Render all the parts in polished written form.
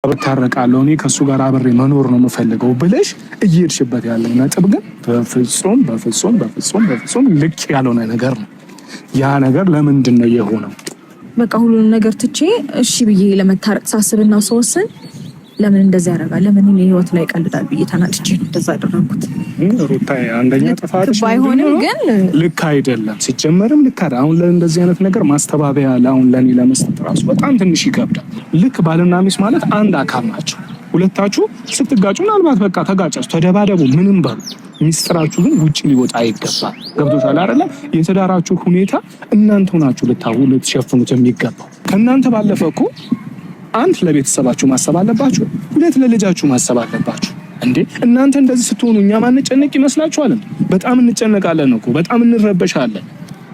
አብታረቃለሁ እኔ ከሱ ጋር አብሬ መኖር ነው የምፈልገው ብለሽ እየሄድሽበት ያለው ነጥብ ግን በፍጹም ልክ ያልሆነ ነገር ነው። ያ ነገር ለምንድን ነው የሆነው? በቃ ሁሉንም ነገር ትቼ እሺ ብዬ ለመታረቅ ሳስብና ስወስን ለምን እንደዚህ ያደርጋል? ለምን እኔ ህይወት ላይ ቀልዳል ብዬ ተናድጄ ነው እንደዛ ያደረኩት። ሩታዬ አንደኛ ጥፋትሽ ባይሆንም ግን ልክ አይደለም። ሲጀመርም ልክ አይደለም። አሁን ለእንደዚህ አይነት ነገር ማስተባበያ አሁን ለኔ ለመስጠት ራሱ በጣም ትንሽ ይከብዳል። ልክ ባልና ሚስት ማለት አንድ አካል ናቸው። ሁለታችሁ ስትጋጩ ምናልባት በቃ ተጋጫችሁ ተደባደቡ ምንም በሉ ሚስጥራችሁ ግን ውጪ ሊወጣ አይገባም። ገብቶሻል አይደለ? የትዳራችሁ ሁኔታ እናንተ ሆናችሁ ልትሸፍኑት የሚገባው። ከእናንተ ባለፈ እኮ አንድ ለቤተሰባችሁ ማሰብ አለባችሁ፣ ሁለት ለልጃችሁ ማሰብ አለባችሁ። እንዴ እናንተ እንደዚህ ስትሆኑ እኛ ማንጨነቅ ይመስላችኋል? በጣም እንጨነቃለን እኮ በጣም እንረበሻለን።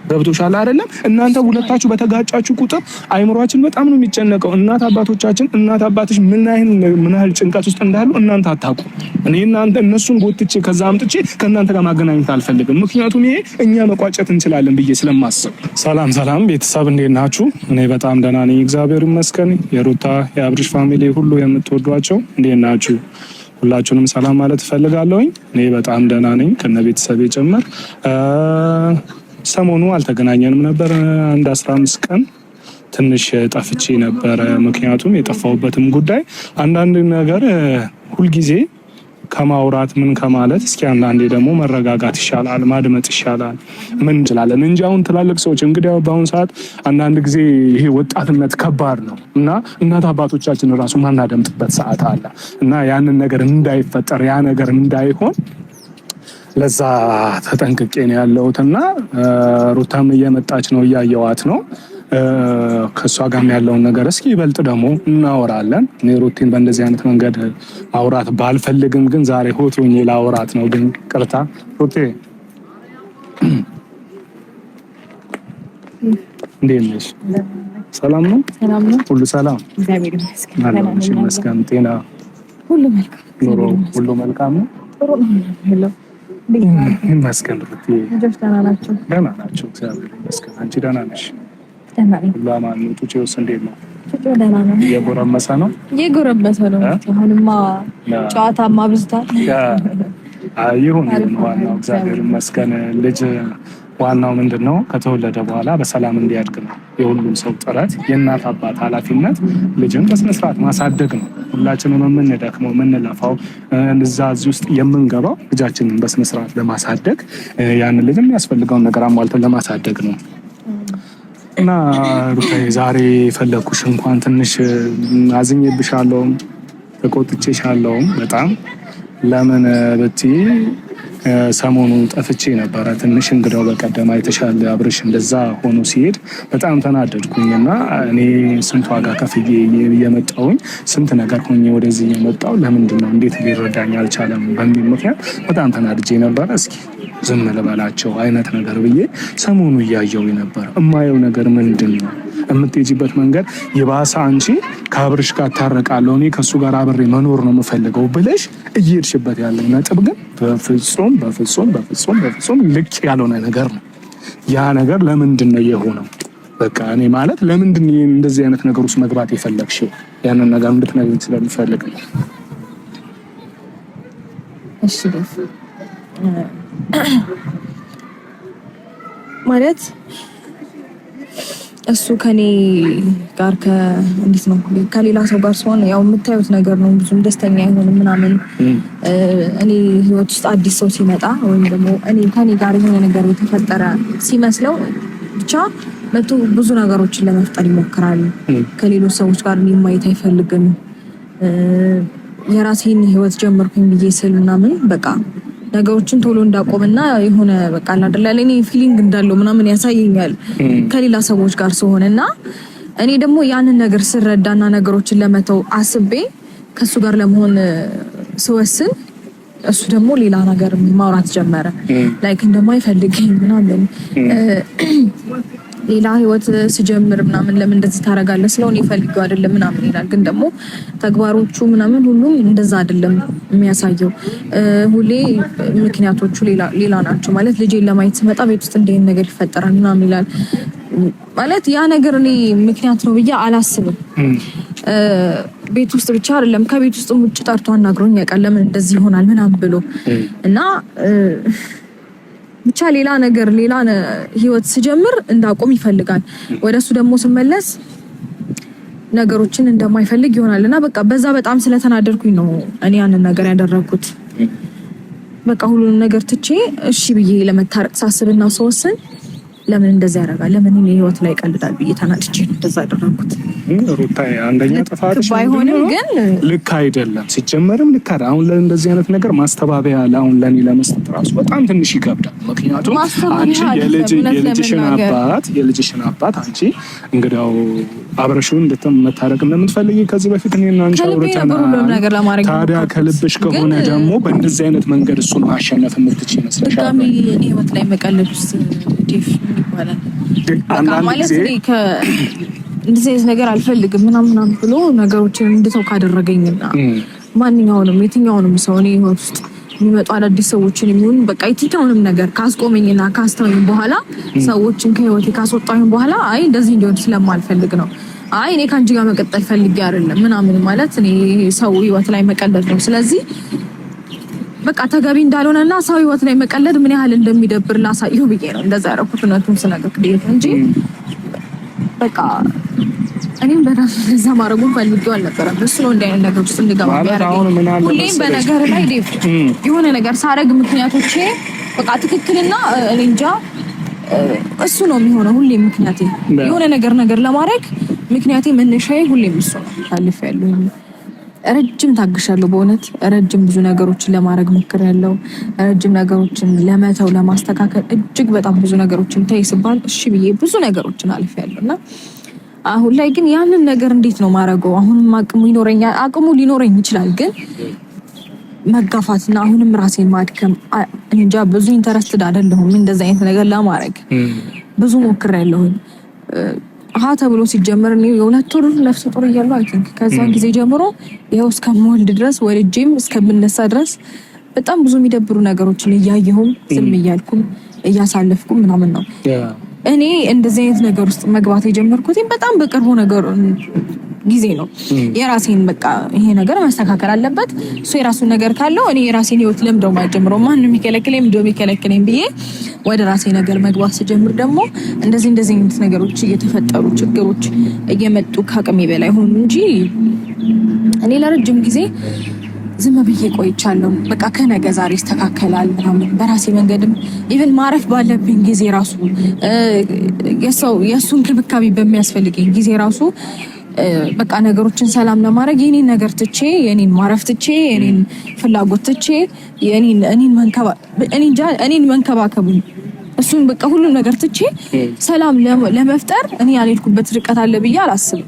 ገብቶሻል አይደለም? እናንተ ሁለታችሁ በተጋጫችሁ ቁጥር አይምሮአችን በጣም ነው የሚጨነቀው። እናት አባቶቻችን እናት አባትሽ ምን ያህል ጭንቀት ውስጥ እንዳሉ እናንተ አታውቁ። እኔ እናንተ እነሱን ጎትቼ ከዛ አምጥቼ ከእናንተ ጋር ማገናኘት አልፈልግም። ምክንያቱም ይሄ እኛ መቋጨት እንችላለን ብዬ ስለማስብ። ሰላም ቤተሰብ እንዴት ናችሁ? እኔ በጣም ደህና ነኝ እግዚአብሔር ይመስገን። የሩታ የአብርሽ ፋሚሊ ሁሉ የምትወዷቸው እንዴት ናችሁ? ሁላችሁንም ሰላም ማለት እፈልጋለሁኝ። እኔ በጣም ደህና ነኝ ከነ ቤተሰቤ ጭምር። ሰሞኑ አልተገናኘንም ነበር። አንድ 15 ቀን ትንሽ ጠፍቼ ነበረ። ምክንያቱም የጠፋሁበትም ጉዳይ አንዳንድ ነገር ሁልጊዜ ከማውራት ምን ከማለት እስኪ አንዳንዴ ደግሞ መረጋጋት ይሻላል፣ ማድመጥ ይሻላል። ምን እንችላለን እንጂ አሁን ትላልቅ ሰዎች እንግዲህ በአሁኑ ሰዓት አንዳንድ ጊዜ ይሄ ወጣትነት ከባድ ነው እና እናት አባቶቻችን ራሱ ማናደምጥበት ሰዓት አለ እና ያንን ነገር እንዳይፈጠር ያ ነገር እንዳይሆን ለዛ ተጠንቅቄ ነው ያለሁትና ሩታም እየመጣች ነው እያየዋት ነው። ከሷ ጋር ያለውን ነገር እስኪ ይበልጥ ደግሞ እናወራለን። እኔ ሩቲን በእንደዚህ አይነት መንገድ ማውራት ባልፈልግም ግን ዛሬ ሆቶኝ ላወራት ነው። ግን ቅርታ ሩቴ እንዴት ነሽ? ሰላም ነው? ሁሉ ሰላም እግዚአብሔር ይመስገን። ጤና ሁሉ መልካም ኑሮ ሁሉ መልካም ነው? ጥሩ ነው ይመስገን። ሩቴ ደህና ናቸው? ደህና ናቸው እግዚአብሔር ይመስገን። አንቺ ደህና ነሽ? ደህና ነኝ። ሁሉ አማን ነው? ጡጬውስ እንዴት ነው? ጡጬው ደህና ነው። እየጎረመሰ ነው? እየጎረመሰ ነው። አሁንማ ጨዋታማ ብዝቷል። ይሁን ዋናው እግዚአብሔር ይመስገን። ልጅ ዋናው ምንድነው ከተወለደ በኋላ በሰላም እንዲያድግ ነው የሁሉም ሰው ጥረት። የእናት አባት ኃላፊነት ልጅን በስነ ስርዓት ማሳደግ ነው። ሁላችንም የምንደክመው የምንለፋው እዚህ ውስጥ የምንገባው ልጃችንን በስነ ስርዓት ለማሳደግ ያን ልጅ የሚያስፈልገውን ነገር አሟልተን ለማሳደግ ነው። እና ሩታዬ ዛሬ ፈለኩሽ እንኳን ትንሽ አዝኜብሻለሁ፣ ተቆጥቼሻለሁ በጣም ለምን ብትይ ሰሞኑ ጠፍቼ ነበረ ትንሽ። እንግዳው በቀደም አይተሻል አብርሽ እንደዛ ሆኖ ሲሄድ በጣም ተናደድኩኝና እኔ ስንት ዋጋ ከፍዬ የመጣሁኝ ስንት ነገር ሆኜ ወደዚህ የመጣው ለምንድን ነው እንዴት ሊረዳኝ አልቻለም በሚል ምክንያት በጣም ተናድጄ ነበረ። እስኪ ዝም ልበላቸው አይነት ነገር ብዬ ሰሞኑ እያየው ነበር። እማየው ነገር ምንድን ነው? የምትሄጂበት መንገድ የባሰ አንቺ ከአብርሽ ጋር ታረቃለሁ እኔ ከሱ ጋር አብሬ መኖር ነው የምፈልገው ብለሽ እየሄድሽበት ያለው ነጥብ ግን በፍጹም ልክ ያልሆነ ነገር ነው። ያ ነገር ለምንድን ነው የሆነው? በቃ እኔ ማለት ለምንድን ነው እንደዚህ አይነት ነገር ውስጥ መግባት የፈለግሽው? ያንን ነገር እንድትነግሪኝ ስለምፈልግ ነው። እሺ ማለት እሱ ከኔ ጋር እንዴት ነው ከሌላ ሰው ጋር ሲሆን ያው የምታዩት ነገር ነው። ብዙም ደስተኛ አይሆንም ምናምን። እኔ ህይወት ውስጥ አዲስ ሰው ሲመጣ ወይም ደግሞ ከኔ ጋር የሆነ ነገር የተፈጠረ ሲመስለው ብቻ መቶ ብዙ ነገሮችን ለመፍጠር ይሞክራል። ከሌሎች ሰዎች ጋር ማየት አይፈልግም። የራሴን ህይወት ጀመርኩኝ ብዬ ስል ምናምን በቃ ነገሮችን ቶሎ እንዳቆምና የሆነ በቃ አይደል እኔ ፊሊንግ እንዳለው ምናምን ያሳየኛል ከሌላ ሰዎች ጋር ሲሆንና እኔ ደግሞ ያንን ነገር ስረዳና ነገሮችን ለመተው አስቤ ከሱ ጋር ለመሆን ስወስን እሱ ደግሞ ሌላ ነገር ማውራት ጀመረ። ላይክ እንደማይፈልገኝ ምናምን ሌላ ህይወት ስጀምር ምናምን ለምን እንደዚህ ታረጋለህ ስለሆነ ይፈልገው አይደለም ምናምን ይላል። ግን ደግሞ ተግባሮቹ ምናምን ሁሉም እንደዛ አይደለም የሚያሳየው። ሁሌ ምክንያቶቹ ሌላ ናቸው። ማለት ልጄን ለማየት ስመጣ ቤት ውስጥ እንደዚህ ነገር ይፈጠራል ምናምን ይላል። ማለት ያ ነገር እኔ ምክንያት ነው ብዬ አላስብም። ቤት ውስጥ ብቻ አይደለም ከቤት ውስጥ ውጭ ጠርቶ አናግሮኝ ያውቃል። ለምን እንደዚህ ይሆናል ምናምን ብሎ እና ብቻ ሌላ ህይወት ስጀምር እንዳቆም ይፈልጋል። ወደሱ ደግሞ ስመለስ ነገሮችን እንደማይፈልግ ይሆናልና በቃ በዛ በጣም ስለተናደርኩኝ ነው እኔ ያንን ነገር ያደረኩት። በቃ ሁሉንም ነገር ትቼ እሺ ብዬ ለመታረቅ ሳስብና ሰውስን ለምን እንደዛ ያደርጋል? ለምን እኔ ህይወት ላይ ቀልዳል ብዬ ተናድጄ ነው እንደዛ ያደረኩት። ሩታዬ አንደኛ ጥፋትሽ ባይሆንም ግን ልክ አይደለም። ሲጀመርም ልክ አይደለም። አሁን ለእንደዚህ አይነት ነገር ማስተባበያ አሁን ለኔ ለመስጠት ራሱ በጣም ትንሽ ይከብዳል። ምክንያቱም አንቺ የልጅሽን አባት አንቺ እንግዲያው አብረሽው እንድትመታረቅ እንደምትፈልጊ ከዚህ በፊት እኔና አንቺ አውርተናል። ታዲያ ከልብሽ ከሆነ ደግሞ በእንደዚህ አይነት መንገድ እሱን ማሸነፍ የምትችይ ይመስልሻል? ድጋሚ ህይወት ላይ መቀለድ ውስጥ ዲፍ ይባላል። አንዳንድ ጊዜ እንደዚህ አይነት ነገር አልፈልግም ምናምን ብሎ ነገሮችን እንድተው ካደረገኝና ማንኛውንም የትኛውንም ሰው እኔ ህይወት ውስጥ የሚመጡ አዳዲስ ሰዎችን የሚሆን በቃ የትኛውንም ነገር ካስቆመኝና ካስተውኝ በኋላ ሰዎችን ከህይወቴ ካስወጣኝ በኋላ አይ እንደዚህ እንዲሆን ስለማልፈልግ ነው፣ አይ እኔ ከአንቺ ጋር መቀጠል ፈልጌ አይደለም ምናምን ማለት እኔ ሰው ህይወት ላይ መቀለድ ነው። ስለዚህ በቃ ተገቢ እንዳልሆነና ሰው ህይወት ላይ መቀለድ ምን ያህል እንደሚደብር ላሳየው ብዬ ነው እንደዛ ያደረኩት። እውነቱን ስነግርህ እንጂ በቃ እኔም በራሱ ለዛ ማድረጉን ፈልጌው አልነበረም። እሱ ነው እንዲህ አይነት ነገሮች ውስጥ እንድገባ ያደረገኝ። ሁሌም በነገር ላይ ዴቭ የሆነ ነገር ሳረግ ምክንያቶቼ በቃ ትክክልና እኔ እንጃ እሱ ነው የሚሆነው ሁሌም ምክንያቴ የሆነ ነገር ለማድረግ ምክንያቴ መነሻዬ ሁሌም እሱ ነው። ታልፌያለሁ፣ ረጅም ታግሻለሁ። በእውነት ረጅም ብዙ ነገሮችን ለማድረግ ሞክሬያለሁ። ረጅም ነገሮችን ለመተው ለማስተካከል እጅግ በጣም ብዙ ነገሮችን ተይ ስባል እሺ ብዬ ብዙ ነገሮችን አልፌያለሁና አሁን ላይ ግን ያንን ነገር እንዴት ነው ማረገው? አሁንም አቅሙ ሊኖረኝ ይችላል፣ ግን መጋፋትና አሁንም ራሴን ማድከም እንጃ ብዙ ኢንተረስትድ አይደለሁም እንደዛ አይነት ነገር ለማድረግ ብዙ ሞክሬያለሁኝ። ተብሎ ሲጀመር ነው የሁለት ወር ነፍስ ጡር እያለሁ አይ ቲንክ ከዛን ጊዜ ጀምሮ ይኸው እስከምወልድ ድረስ ወልጄም እስከምነሳ ድረስ በጣም ብዙ የሚደብሩ ነገሮችን እያየሁም ዝም እያልኩም እያሳለፍኩም ምናምን ነው እኔ እንደዚህ አይነት ነገር ውስጥ መግባት የጀመርኩት በጣም በቅርቡ ነገር ጊዜ ነው። የራሴን በቃ ይሄ ነገር መስተካከል አለበት እሱ የራሱን ነገር ካለው እኔ የራሴን ህይወት ለምደው ማይጀምረው ማንንም የሚከለክለኝ ብዬ ወደ ራሴ ነገር መግባት ስጀምር ደግሞ እንደዚህ አይነት ነገሮች እየተፈጠሩ ችግሮች እየመጡ ከአቅሜ በላይ ሆኑ እንጂ እኔ ለረጅም ጊዜ ዝም ብዬ ቆይቻለሁ። በቃ ከነገ ዛሬ ይስተካከላል ምናምን በራሴ መንገድም ኢቭን ማረፍ ባለብኝ ጊዜ ራሱ የሱን ክብካቤ በሚያስፈልገኝ ጊዜ ራሱ በቃ ነገሮችን ሰላም ለማድረግ የኔን ነገር ትቼ የኔን ማረፍ ትቼ የኔን ፍላጎት ትቼ እኔን መንከባከቡ እሱን በቃ ሁሉም ነገር ትቼ ሰላም ለመፍጠር እኔ ያልሄድኩበት ርቀት አለ ብዬ አላስብም።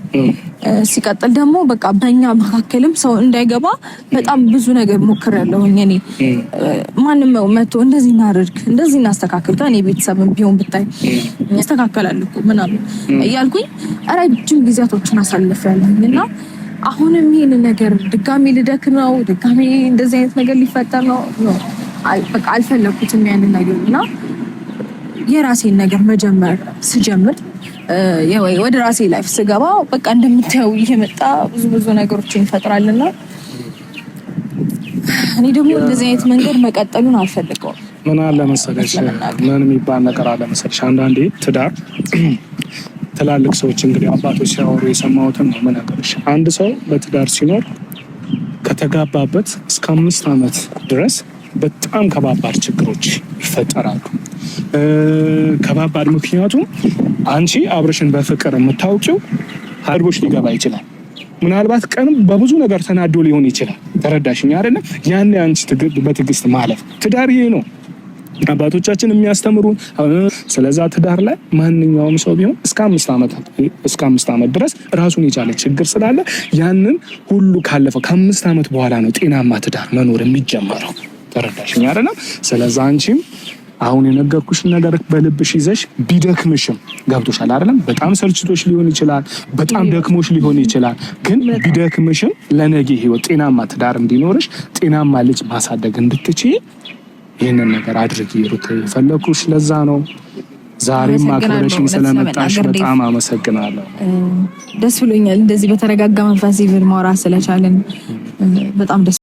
ሲቀጥል ደግሞ በቃ በእኛ መካከልም ሰው እንዳይገባ በጣም ብዙ ነገር ሞክሬያለሁኝ። እኔ ማንም መጥቶ እንደዚህ እናድርግ እንደዚህ እናስተካክል ከእኔ ቤተሰብም ቢሆን ብታይ ያስተካከላል እኮ ምናምን እያልኩኝ ረጅም ጊዜያቶችን አሳልፌያለሁኝ እና አሁንም ይሄን ነገር ድጋሚ ልደክም ነው ድጋሚ እንደዚህ አይነት ነገር ሊፈጠር ነው በቃ አልፈለኩትም ያንን ነገር እና የራሴን ነገር ስጀምር ወደ ራሴ ላይፍ ስገባ በቃ እንደምታየው እየመጣ ብዙ ነገሮችን ይፈጥራልና እኔ ደግሞ እንደዚህ አይነት መንገድ መቀጠሉን አልፈልገውም። ምን አለ መሰለሽ ምን የሚባል ነገር አለ መሰለሽ አንዳንዴ ትዳር ትላልቅ ሰዎች እንግዲህ አባቶች ሲያወሩ የሰማሁትን ነው የምነግርሽ። አንድ ሰው በትዳር ሲኖር ከተጋባበት እስከ 5 ዓመት ድረስ በጣም ከባባድ ችግሮች ይፈጠራሉ። ከባባድ ምክንያቱም አንቺ አብረሽን በፍቅር የምታውቂው አድርጎሽ ሊገባ ይችላል። ምናልባት ቀን በብዙ ነገር ተናዶ ሊሆን ይችላል። ተረዳሽኝ አይደለም? ያን አንቺ በትዕግስት ማለፍ ትዳር ይሄ ነው አባቶቻችን የሚያስተምሩን። ስለዛ ትዳር ላይ ማንኛውም ሰው ቢሆን እስከ 5 ዓመት ድረስ ራሱን የቻለ ችግር ስላለ ያንን ሁሉ ካለፈው ከ5 ዓመት በኋላ ነው ጤናማ ትዳር መኖር የሚጀመረው። ተረዳሽኝ አይደለም? ስለዛ አንቺም አሁን የነገርኩሽን ነገር በልብሽ ይዘሽ ቢደክምሽም ገብቶሻል አይደለም? በጣም ሰልችቶሽ ሊሆን ይችላል፣ በጣም ደክሞሽ ሊሆን ይችላል። ግን ቢደክምሽም ለነገ ህይወት ጤናማ ትዳር እንዲኖርሽ ጤናማ ልጅ ማሳደግ እንድትችይ ይህንን ነገር አድርጊ ሩት። የፈለኩሽ ለዛ ነው። ዛሬም አክብረሽኝ ስለመጣሽ በጣም አመሰግናለሁ። ደስ ብሎኛል እንደዚህ በተረጋጋ መንፈስ ይብር ማውራት ስለቻለን በጣም ደስ